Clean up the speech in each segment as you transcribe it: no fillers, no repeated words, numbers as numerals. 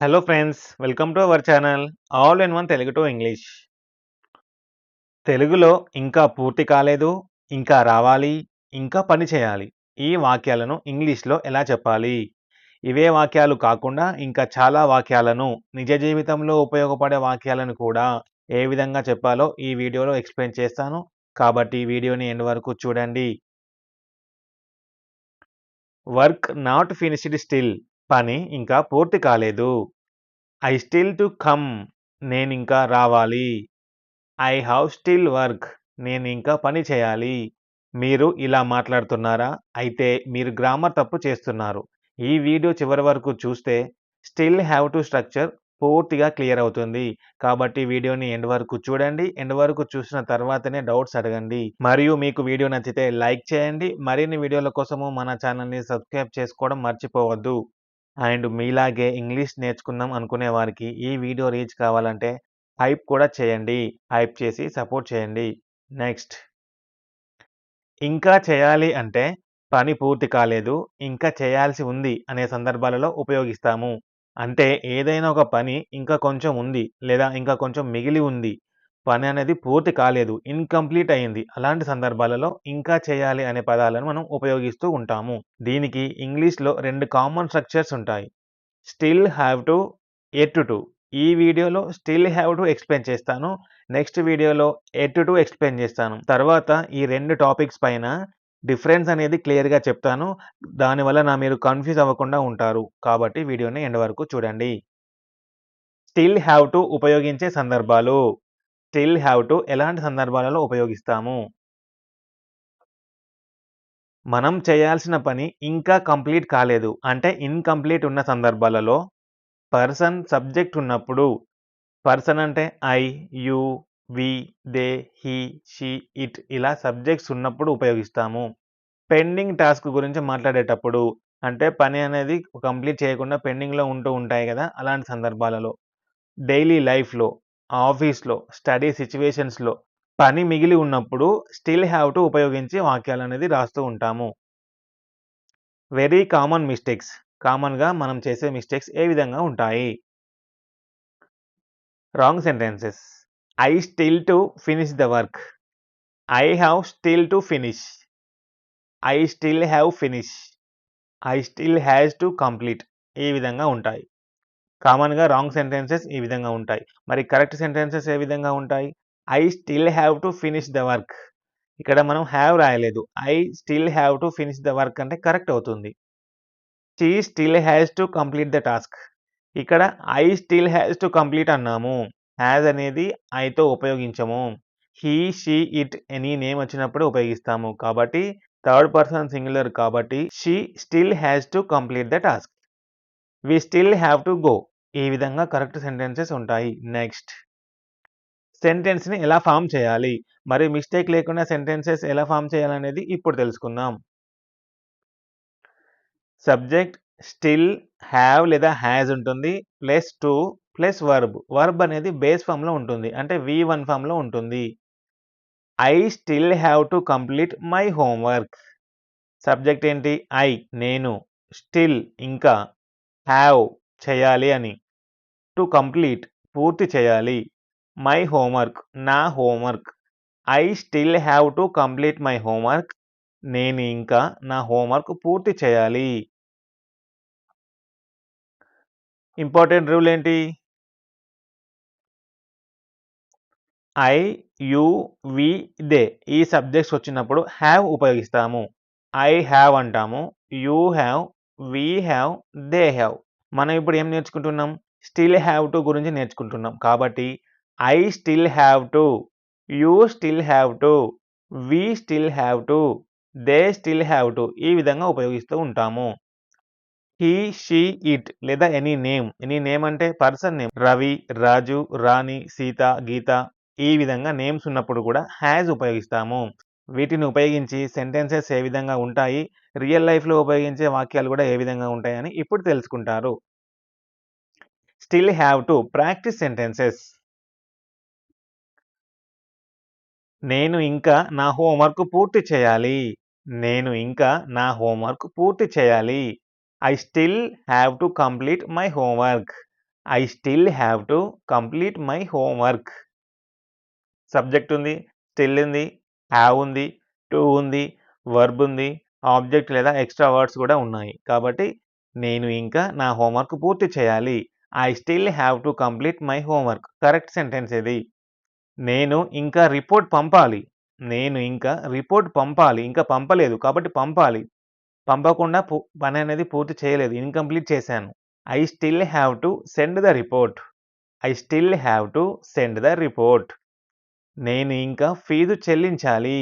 Hello friends, welcome to our channel all in one Telugu to English. తెలుగులో ఇంకా పూర్తి కాలేదు, ఇంకా రావాలి, ఇంకా పని చేయాలి. ఈ వాక్యాలను ఇంగ్లీష్‌లో ఎలా చెప్పాలి? ఇవే వాక్యాలు కాకుండా ఇంకా చాలా వాక్యాలను నిజ జీవితంలో ఉపయోగపడే వాక్యాలను కూడా ఏ విధంగా చెప్పాలో ఈ వీడియోలో ఎక్స్‌ప్లెయిన్ చేస్తాను. కాబట్టి వీడియోని ఎండ్ వరకు చూడండి. Work not finished still. పని ఇంకా పూర్తి కాలేదు. I still to come. నేనింకా రావాలి. I have still work. నేనింకా పని చేయాలి. మీరు ఇలా మాట్లాడుతున్నారా? అయితే మీరు గ్రామర్ తప్పు చేస్తున్నారు. ఈ వీడియో చివరి వరకు చూస్తే స్టిల్ హ్యావ్ టు స్ట్రక్చర్ పూర్తిగా క్లియర్ అవుతుంది. కాబట్టి వీడియోని ఎండ్ వరకు చూడండి. ఎండ్ వరకు చూసిన తర్వాతనే డౌట్స్ అడగండి. మరియు మీకు వీడియో నచ్చితే లైక్ చేయండి. మరిన్ని వీడియోల కోసము మన ఛానల్‌ని సబ్స్క్రైబ్ చేసుకోవడం మర్చిపోవద్దు. అండ్ మీలాగే ఇంగ్లీష్ నేర్చుకుందాం అనుకునే వారికి ఈ వీడియో రీచ్ కావాలంటే హైప్ కూడా చేయండి. హైప్ చేసి సపోర్ట్ చేయండి. నెక్స్ట్, ఇంకా చేయాలి అంటే పని పూర్తి కాలేదు, ఇంకా చేయాల్సి ఉంది అనే సందర్భాలలో ఉపయోగిస్తాము. అంటే ఏదైనా ఒక పని ఇంకా కొంచెం ఉంది లేదా ఇంకా కొంచెం మిగిలి ఉంది. పని అనేది పూర్తి కాలేదు, ఇన్‌కంప్లీట్ అయింది. అలాంటి సందర్భాలలో ఇంకా చేయాలి అనే పదాలను మనం ఉపయోగిస్తూ ఉంటాము. దీనికి ఇంగ్లీష్‌లో 2 కామన్ స్ట్రక్చర్స్ ఉంటాయి. Still have to, at to. ఈ వీడియోలో స్టిల్ హ్యావ్ టు ఎక్స్‌ప్లెయిన్ చేస్తాను. నెక్స్ట్ వీడియోలో ఎట్ టు ఎక్స్‌ప్లెయిన్ చేస్తాను. తర్వాత ఈ 2 టాపిక్స్ పైన డిఫరెన్స్ అనేది క్లియర్‌గా చెప్తాను. దానివల్ల మీరు కన్‌ఫ్యూజ్ అవ్వకుండా ఉంటారు. కాబట్టి వీడియోని ఎండ్ వరకు చూడండి. స్టిల్ హ్యావ్ టు ఉపయోగించే సందర్భాలు. స్టిల్ హ్యావ్ టు ఎలాంటి సందర్భాలలో ఉపయోగిస్తాము? మనం చేయాల్సిన పని ఇంకా కంప్లీట్ కాలేదు. అంటే ఇన్‌కంప్లీట్ ఉన్న సందర్భాలలో పర్సన్, సబ్జెక్ట్ ఉన్నప్పుడు పర్సన్ అంటే I, you, we, they, he, she, it ఇలా సబ్జెక్ట్స్ ఉన్నప్పుడు ఉపయోగిస్తాము. పెండింగ్ టాస్క్ గురించి మాట్లాడేటప్పుడు అంటే పని అనేది కంప్లీట్ చేయకుండా పెండింగ్‌లో ఉంటూ ఉంటాయి గదా! అలాంటి సందర్భాలలో. డైలీ లైఫ్‌లో, ఆఫీస్‌లో, స్టడీ సిట్యుయేషన్స్‌లో పని మిగిలి ఉన్నప్పుడు స్టిల్ హావ్ టు ఉపయోగించి వాక్యాలనేది రాస్తూ ఉంటాము. Very common mistakes. కామన్‌గా మనం చేసే మిస్టేక్స్ ఏ విధంగా ఉంటాయి? Wrong sentences. I still to finish the work. I have still to finish. I still have finish. I still has to complete. ఈ విధంగా ఉంటాయి. కామన్‌గా రాంగ్ సెంటెన్సెస్ ఈ విధంగా ఉంటాయి. మరి కరెక్ట్ సెంటెన్సెస్ ఏ విధంగా ఉంటాయి? I still have to finish the work. ఇక్కడ మనం హావ్ రాయలేదు. I still have to finish the work అంటే కరెక్ట్ అవుతుంది. She still has to complete the task. ఇక్కడ I still has to complete అన్నాము. హ్యాస్ అనేది ఐతో ఉపయోగించము. He, she, it any name వచ్చినప్పుడు ఉపయోగిస్తాము. కాబట్టి థర్డ్ పర్సన్ సింగులర్ కాబట్టి she still has to complete the task. We still have to go. ఈ విధంగా కరెక్ట్ సెంటెన్సెస్ ఉంటాయి. నెక్స్ట్, సెంటెన్స్‌ని ఎలా ఫార్మ్ చేయాలి? మరి మిస్టేక్ లేకుండా సెంటెన్సెస్ ఎలా ఫార్మ్ చేయాలనేది ఇప్పుడు తెలుసుకుందాం. సబ్జెక్ట్ స్టిల్, హ్యావ్ లేదా హ్యాస్ ఉంటుంది. Plus to plus verb. Verb అనేది బేస్ ఫార్మ్‌లో ఉంటుంది. అంటే వి1 ఫార్మ్‌లో ఉంటుంది. I still have to complete my homework. Subject ఏంటి? ఐ నేను. స్టిల్ ఇంకా. హ్యావ్ చేయాలి అని. టు కంప్లీట్ పూర్తి చేయాలి. మై హోంవర్క్ నా homework. I still have to complete my homework. నేను ఇంకా నా హోంవర్క్ పూర్తి చేయాలి. ఇంపార్టెంట్ రూల్ ఏంటి? ఐ, యూ, వి, దే ఈ సబ్జెక్ట్స్ వచ్చినప్పుడు హ్యావ్ ఉపయోగిస్తాము. ఐ హ్యావ్ అంటాము. You have, we have, they have. మనం ఇప్పుడు ఏం నేర్చుకుంటున్నాం? స్టిల్ హ్యావ్ టు గురించి నేర్చుకుంటున్నాం. కాబట్టి I still have to, you still have to, we still have to, they still have to ఈ విధంగా ఉపయోగిస్తూ ఉంటాము. హీ, షీ, ఇట్ లేదా ఎనీ నేమ్. ఎనీ నేమ్ అంటే పర్సన్ నేమ్. రవి, రాజు, రాణి, సీత, గీత ఈ విధంగా నేమ్స్ ఉన్నప్పుడు కూడా హ్యాస్ ఉపయోగిస్తాము. వీటిని ఉపయోగించి సెంటెన్సెస్ ఏ విధంగా ఉంటాయి, రియల్ లైఫ్‌లో ఉపయోగించే వాక్యాలు కూడా ఏ విధంగా ఉంటాయని ఇప్పుడు తెలుసుకుంటారు. Still have to practice sentences. నేను ఇంకా నా హోంవర్క్ పూర్తి చేయాలి. నేను ఇంకా నా హోంవర్క్ పూర్తి చేయాలి. I still have to complete my homework. I still have to complete my homework. Subject ఉంది, స్టిల్ ఉంది, హ్యావ్ ఉంది, టు ఉంది, వర్బ్ ఉంది, ఆబ్జెక్ట్ లేదా ఎక్స్ట్రా వర్డ్స్ కూడా ఉన్నాయి. కాబట్టి నేను ఇంకా నా హోంవర్క్ పూర్తి చేయాలి. I still have to complete my homework. Correct sentence ఇది. నేను ఇంకా రిపోర్ట్ పంపాలి. నేను ఇంకా రిపోర్ట్ పంపాలి. ఇంకా పంపలేదు కాబట్టి పంపాలి. పంపకుండా పని అనేది పూర్తి చేయలేదు. ఇన్‌కంప్లీట్ చేశాను. I still have to send the report. I still have to send the report. నేను ఇంకా ఫీజు చెల్లించాలి.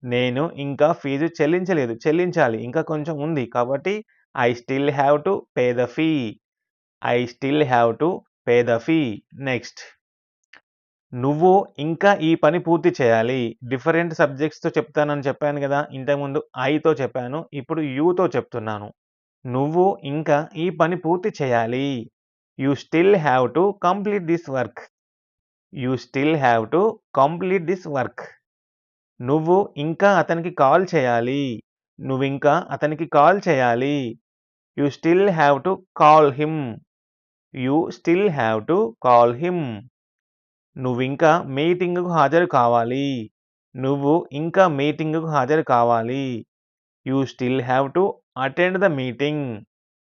నేను ఇంకా ఫీజు చెల్లించలేదు. చెల్లించాలి. ఇంకా కొంచెం ఉంది. కాబట్టి I still have to pay the fee. I still have to pay the fee. Next. నువ్వు ఇంకా ఈ పని పూర్తి చేయాలి. డిఫరెంట్ సబ్జెక్ట్స్‌తో చెప్తానని చెప్పాను గదా! ఇంతకుముందు ఐతో చెప్పాను. ఇప్పుడు యూతో చెప్తున్నాను. నువ్వు ఇంకా ఈ పని పూర్తి చేయాలి. You still have to complete this work. You still have to complete this work. నువ్వు ఇంకా అతనికి కాల్ చేయాలి. నువ్వింకా అతనికి కాల్ చేయాలి. You still have to call him. You still have to call him. నువ్వింకా మీటింగుకు హాజరు కావాలి. నువ్వు ఇంకా మీటింగుకు హాజరు కావాలి. You still have to attend the meeting.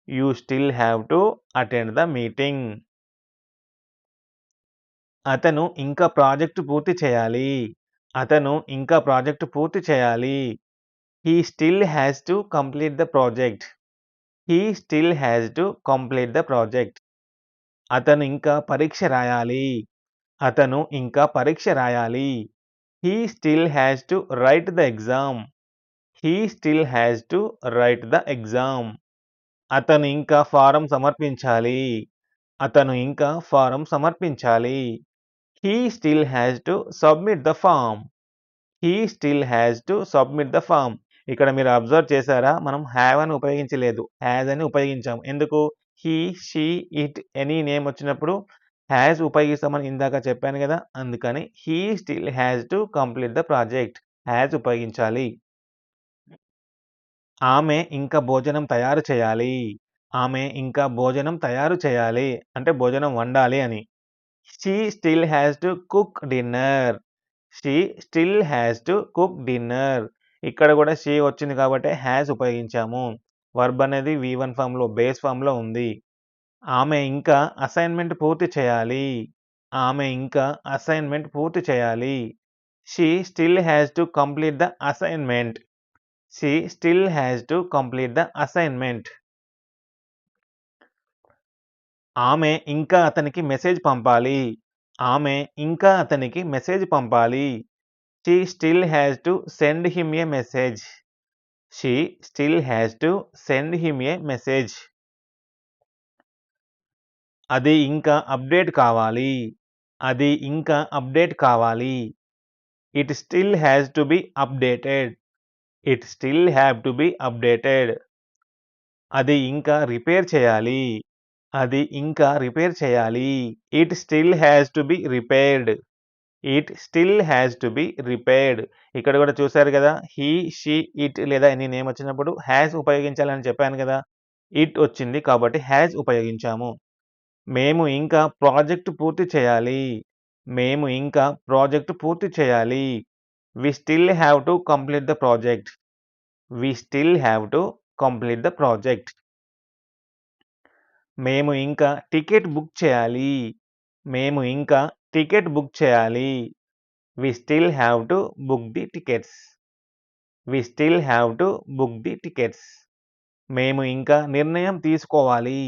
You still have to attend the meeting. అతను ఇంకా ప్రాజెక్ట్ పూర్తి చేయాలి. అతను ఇంకా ప్రాజెక్ట్ పూర్తి చేయాలి. He still has to complete the project. He still has to complete the project. అతను ఇంకా పరీక్ష రాయాలి. అతను ఇంకా పరీక్ష రాయాలి. He still has to write the exam. He still has to write the exam. అతను ఇంకా ఫారం సమర్పించాలి. అతను ఇంకా ఫారం సమర్పించాలి. He still has to submit the form. He still has to submit the form. ఇక్కడ మీరు అబ్జర్వ్ చేశారా? మనం హ్యావ్ అని ఉపయోగించలేదు. హ్యాజ్ అని ఉపయోగించాం. ఎందుకు? He, she, it, any name వచ్చినప్పుడు హ్యాజ్ ఉపయోగిస్తామని ఇందాక చెప్పాను గదా! అందుకని he still has to complete the project. Has ఉపయోగించాలి. ఆమె ఇంకా భోజనం తయారు చేయాలి. ఆమె ఇంకా భోజనం తయారు చేయాలి. అంటే భోజనం వండాలి అని. She still has to cook dinner. She still has to cook dinner. ఇక్కడ కూడా షీ వచ్చింది కాబట్టి హ్యాస్ ఉపయోగించాము. వర్బ్ అనేది V1 ఫామ్‌లో బేస్ ఫామ్‌లో ఉంది. ఆమె ఇంకా అసైన్‌మెంట్ పూర్తి చేయాలి. ఆమె ఇంకా అసైన్‌మెంట్ పూర్తి చేయాలి. She still has to complete the assignment. She still has to complete the assignment. ఆమె ఇంకా అతనికి మెసేజ్ పంపాలి. ఆమె ఇంకా అతనికి మెసేజ్ పంపాలి. She still has to send him a message. She still has to send him a message. అది ఇంకా అప్డేట్ కావాలి. అది ఇంకా అప్డేట్ కావాలి. It still has to be updated. It still have to be updated. అది ఇంకా repair చేయాలి. అది ఇంకా రిపేర్ చేయాలి. It still has to be repaired. It still has to be repaired. ఇక్కడ కూడా చూసారు కదా! హీ, షీ, ఇట్ లేదా ఎనీ నేమ్ వచ్చినప్పుడు హ్యాస్ ఉపయోగించాలని చెప్పాను కదా! ఇట్ వచ్చింది కాబట్టి హ్యాస్ ఉపయోగించాము. మేము ఇంకా ప్రాజెక్ట్ పూర్తి చేయాలి. మేము ఇంకా ప్రాజెక్ట్ పూర్తి చేయాలి. We still have to complete the project. We still have to complete the project. మేము ఇంకా టికెట్ బుక్ చేయాలి. మేము ఇంకా టికెట్ బుక్ చేయాలి. We still have to book the tickets. We still have to book the tickets. మేము ఇంకా నిర్ణయం తీసుకోవాలి.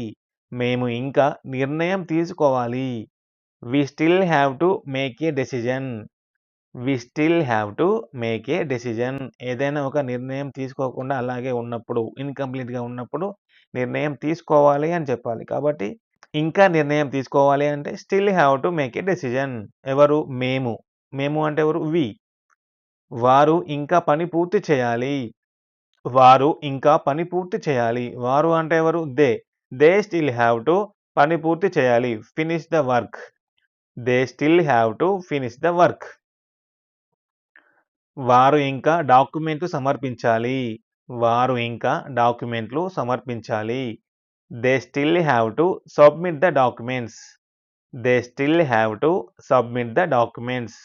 మేము ఇంకా నిర్ణయం తీసుకోవాలి. We still have to make a decision. We still have to make a decision. ఏదైనా ఒక నిర్ణయం తీసుకోకుండా అలాగే ఉన్నప్పుడు, ఇన్‌కంప్లీట్‌గా ఉన్నప్పుడు నిర్ణయం తీసుకోవాలి అని చెప్పాలి. కాబట్టి ఇంకా నిర్ణయం తీసుకోవాలి అంటే still have to make a decision. ఎవరు? మేము. మేము అంటే ఎవరు? వి. వారు ఇంకా పని పూర్తి చేయాలి. వారు ఇంకా పని పూర్తి చేయాలి. వారు అంటే ఎవరు? They. They still have to పని పూర్తి చేయాలి. Finish the work. They still have to finish the work. వారు ఇంకా డాక్యుమెంట్లు సమర్పించాలి. వారు ఇంకా డాక్యుమెంట్లు సమర్పించాలి. They still have to submit the documents. They still have to submit the documents.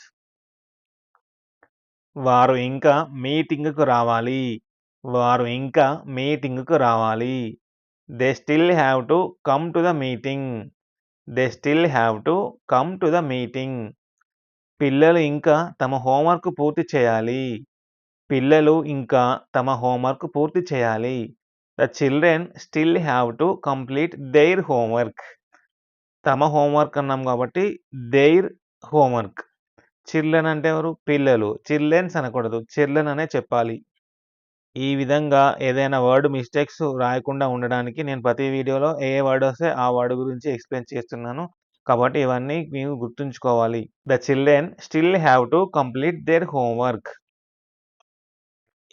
వారు ఇంకా మీటింగుకు రావాలి. వారు ఇంకా మీటింగుకు రావాలి. They still have to come to the meeting. They still have to come to the meeting. పిల్లలు ఇంకా తమ హోంవర్క్ పూర్తి చేయాలి. పిల్లలు ఇంకా తమ హోంవర్క్ పూర్తి చేయాలి. The children still have to complete their homework. తమ హోంవర్క్ అన్నాం కాబట్టి దెయిర్ హోంవర్క్. చిల్డ్రన్ అంటే ఎవరు? పిల్లలు. చిల్డ్రన్స్ అనకూడదు. చిల్డ్రన్ అనే చెప్పాలి. ఈ విధంగా ఏదైనా వర్డ్ మిస్టేక్స్ రాయకుండా ఉండడానికి నేను ప్రతి వీడియోలో ఏ వర్డ్ వస్తే ఆ వర్డ్ గురించి ఎక్స్‌ప్లెయిన్ చేస్తున్నాను. కాబట్టి ఇవన్నీ మీరు గుర్తుంచుకోవాలి. The children still have to complete there homework.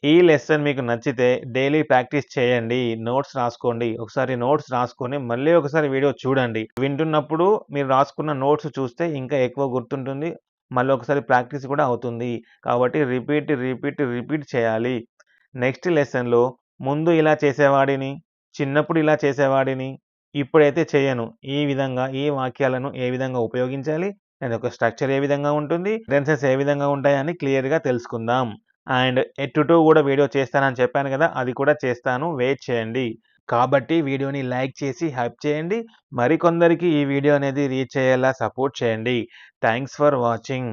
ఈ లెసన్ మీకు నచ్చితే డైలీ ప్రాక్టీస్ చేయండి. నోట్స్ రాసుకోండి. ఒకసారి నోట్స్ రాసుకొని మళ్ళీ ఒకసారి వీడియో చూడండి. వింటున్నప్పుడు మీరు రాసుకున్న నోట్స్ చూస్తే ఇంకా ఎక్కువ గుర్తుంటుంది. మళ్ళీ ఒకసారి ప్రాక్టీస్ కూడా అవుతుంది. కాబట్టి రిపీట్ చేయాలి. నెక్స్ట్ లెసన్‌లో ముందు ఇలా చేసేవాడిని, చిన్నప్పుడు ఇలా చేసేవాడిని, ఇప్పుడైతే చేయను. ఈ విధంగా ఈ వాక్యాలను ఏ విధంగా ఉపయోగించాలి? దాని యొక్క స్ట్రక్చర్ ఏ విధంగా ఉంటుంది? సెంటెన్సెస్ ఏ విధంగా ఉంటాయని క్లియర్‌గా తెలుసుకుందాం. అండ్ ఎట్ 2 కూడా వీడియో చేస్తానని చెప్పాను కదా! అది కూడా చేస్తాను. వెయిట్ చేయండి. కాబట్టి వీడియోని లైక్ చేసి హైప్ చేయండి. మరికొందరికి ఈ వీడియో అనేది రీచ్ అయ్యేలా సపోర్ట్ చేయండి. Thanks for watching.